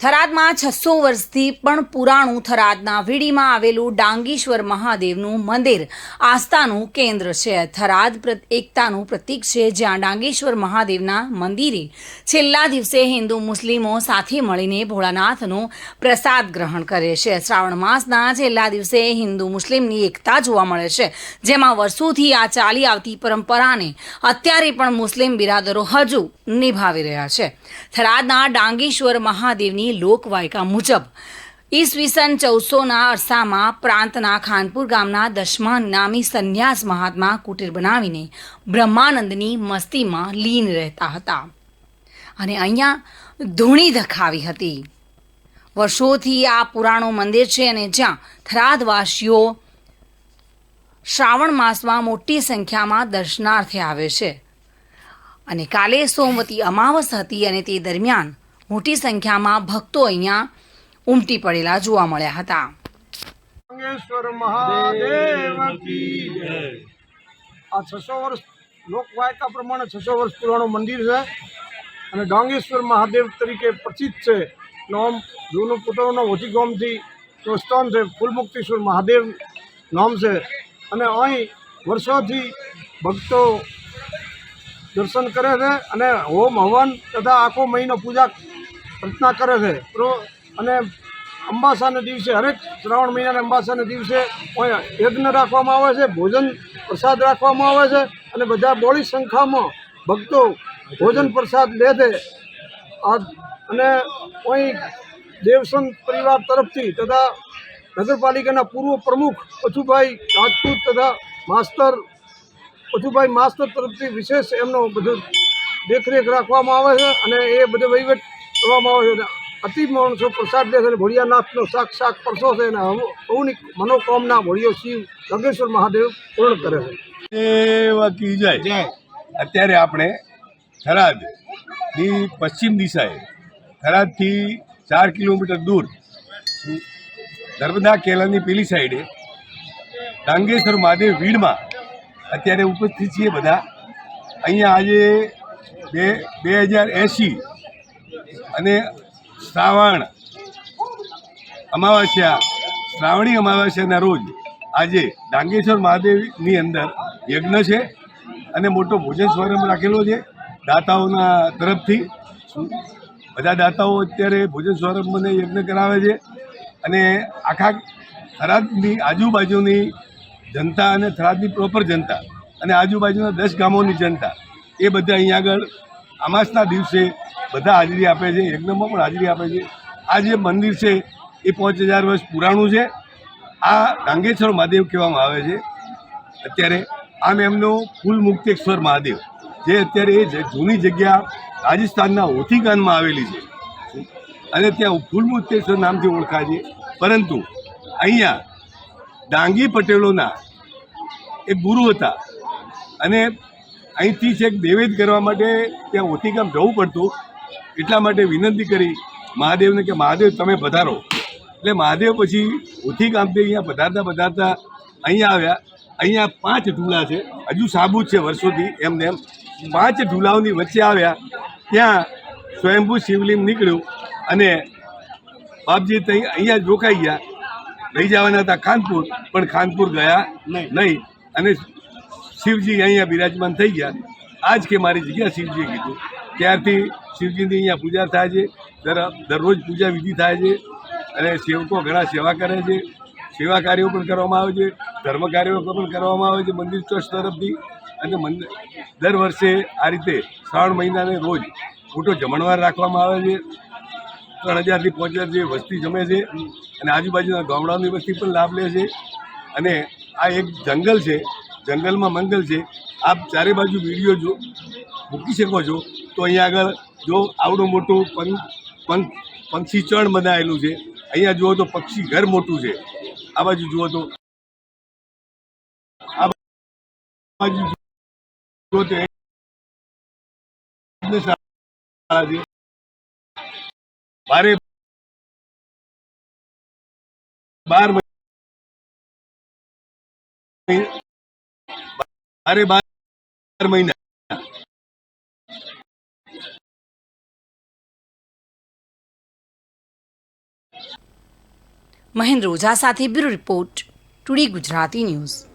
થરાદમાં 600 વર્ષથી પણ પુરાણું થરાદના વીડીમાં આવેલું ડાંગેશ્વર મહાદેવનું મંદિર આસ્થાનું કેન્દ્ર છે. થરાદ એકતાનું પ્રતીક છે, જ્યાં ડાંગેશ્વર મહાદેવના મંદિરે છેલ્લા દિવસે હિન્દુ મુસ્લિમો સાથે મળીને ભોળાનાથનો પ્રસાદ ગ્રહણ કરે છે. શ્રાવણ માસના છેલ્લા દિવસે હિન્દુ મુસ્લિમની એકતા જોવા મળે છે, જેમાં વર્ષોથી આ ચાલી આવતી પરંપરાને અત્યારે પણ મુસ્લિમ બિરાદરો હજુ નિભાવી રહ્યા છે. થરાદના ડાંગેશ્વર મહાદેવની લોકવાયકા મુજબ ઈસવીસન 1400ના અરસામાં પ્રાંતના ખાનપુર ગામના દશમાન નામી સંન્યાસ મહાત્મા કુટીર બનાવીને બ્રહ્માનંદની મસ્તીમાં લીન રહેતા હતા અને અહીંયા ધૂણી ધખાવી હતી. વર્ષોથી આ પુરાણો મંદિર છે અને જ્યાં થરાદવાસીઓ શ્રાવણ માસમાં મોટી સંખ્યામાં દર્શનાર્થે આવે છે. અને કાલે સોમવતી અમાવસ હતી અને તે દરમિયાન મોટી સંખ્યામાં ભક્તો અહીંયા ઉમટી પડેલા જોવા મળ્યા હતા. ડાંગેશ્વર મહાદેવ કી જય. આ 600 વર્ષ લોકવાયકા પ્રમાણે 600 વર્ષ પુરાણું મંદિર છે અને ડાંગેશ્વર મહાદેવ તરીકે પ્રસિદ્ધ છે. નામ જૂનું પુતળોના ઓછી ગામથી પ્રસ્થાન છે. ફૂલમુક્તેશ્વર મહાદેવ નામ છે અને અહીં વર્ષોથી ભક્તો દર્શન કરે છે અને હોમ હવન તથા આખો મહિનો પૂજા અર્ચના કરે છે. અને અંબાસાના દિવસે હરેક શ્રાવણ મહિનાના અંબાસાના દિવસે યજ્ઞ રાખવામાં આવે છે, ભોજન પ્રસાદ રાખવામાં આવે છે અને બધા બોળી સંખ્યામાં ભક્તો ભોજન પ્રસાદ લે છે. અને અહીં દેવસન પરિવાર તરફથી તથા નગરપાલિકાના પૂર્વ પ્રમુખ પછુભાઈ રાજપૂત તથા માસ્તર પછુભાઈ માસ્તર તરફથી વિશેષ એમનો બધું દેખરેખ રાખવામાં આવે છે અને એ બધો વહીવટ કરવામાં આવે છે. અતિ માણસો પ્રસાદ લે છે અને ભોળિયાનાથનો સાક્ષાત પરસો છે અને સૌની મનોકામના ભોળિયો શિવ ડાંગેશ્વર મહાદેવ પૂર્ણ કરે છે. દેવ કી જય. અત્યારે આપણે થરાદની પશ્ચિમ દિશાએ થરાદથી 4 કિલોમીટર દૂર નર્મદા કેલાની પેલી સાઈડે ડાંગેશ્વર મહાદેવ વીડમાં અત્યારે ઉપસ્થિત છીએ બધા. અહીંયા આજે 2080 અને શ્રાવણી અમાવાસ્યાના રોજ આજે ડાંગેશ્વર મહાદેવની અંદર યજ્ઞ છે અને મોટો ભોજન સમારંભ રાખેલો છે દાતાઓના તરફથી. બધા દાતાઓ અત્યારે ભોજન સમારંભને યજ્ઞ કરાવે છે અને આખા થરાદની આજુબાજુની જનતા અને થરાદની પ્રોપર જનતા અને આજુબાજુના 10 ગામોની જનતા એ બધા અહીંયા આગળ અમાસના દિવસે બધા હાજરી આપે છે, યજ્ઞમાં પણ હાજરી આપે છે. આ જે મંદિર છે એ 5000 વર્ષ પુરાણું છે. આ ડાંગેશ્વર મહાદેવ કહેવામાં આવે છે. અત્યારે આમ એમનો ફૂલમુક્તેશ્વર મહાદેવ જે અત્યારે એ જૂની જગ્યા રાજસ્થાનના હોથીકાનમાં આવેલી છે અને ત્યાં ફૂલમુક્તેશ્વર નામથી ઓળખાય છે. પરંતુ અહીંયા ડાંગી પટેલોના એક ગુરુ હતા અને અહીંથી છેક દેવેદ કરવા માટે ત્યાં હોથીકામ જવું પડતું. એટલા માટે વિનંતી કરી મહાદેવને કે મહાદેવ તમે પધારો. એટલે મહાદેવ પછી હોથીકામથી અહીંયા પધારતા અહીંયા આવ્યા. અહીંયા 5 ઢૂલા છે, હજુ સાબુત છે વર્ષોથી એમને એમ. 5 ઢૂલાઓની વચ્ચે આવ્યા ત્યાં સ્વયંભૂ શિવલિંગ નીકળ્યું અને બાપજી ત્યાં અહીંયા જ રોકાઈ ગયા. લઈ જવાના હતા ખાનપુર, પણ ખાનપુર ગયા નહીં અને શિવજી અહીંયા બિરાજમાન થઈ ગયા. આજ કે મારી જગ્યા શિવજીએ કીધું. ત્યારથી શિવજીની અહીંયા પૂજા થાય છે. દરરોજ પૂજા વિધિ થાય છે અને સેવકો ઘણા સેવા કરે છે. સેવા કાર્યો પણ કરવામાં આવે છે, ધર્મ કાર્યો પણ કરવામાં આવે છે મંદિર ટ્રસ્ટ તરફથી. અને દર વર્ષે આ રીતે શ્રાવણ મહિનાને રોજ મોટો જમણવાર રાખવામાં આવે છે. 3000 થી 5000 જે વસ્તી જમે છે અને આજુબાજુના ગામડાઓની વસ્તી પણ લાભ લે છે. અને આ એક જંગલ છે, જંગલમાં મંગલ છે. આપ ચારે બાજુ વિડીયો મૂકી શકો છો. તો અહીંયા આગળ જો આવડું મોટું પંક્ષી ચણ બનાવેલું છે. અહીંયા જુઓ તો પક્ષી ઘર મોટું છે. આ બાજુ જુઓ તો આ બાજુ જુઓ તો બારે 12 મહિના મહેન્દ્ર ઓઝા સાથે bureau report today Gujarati news.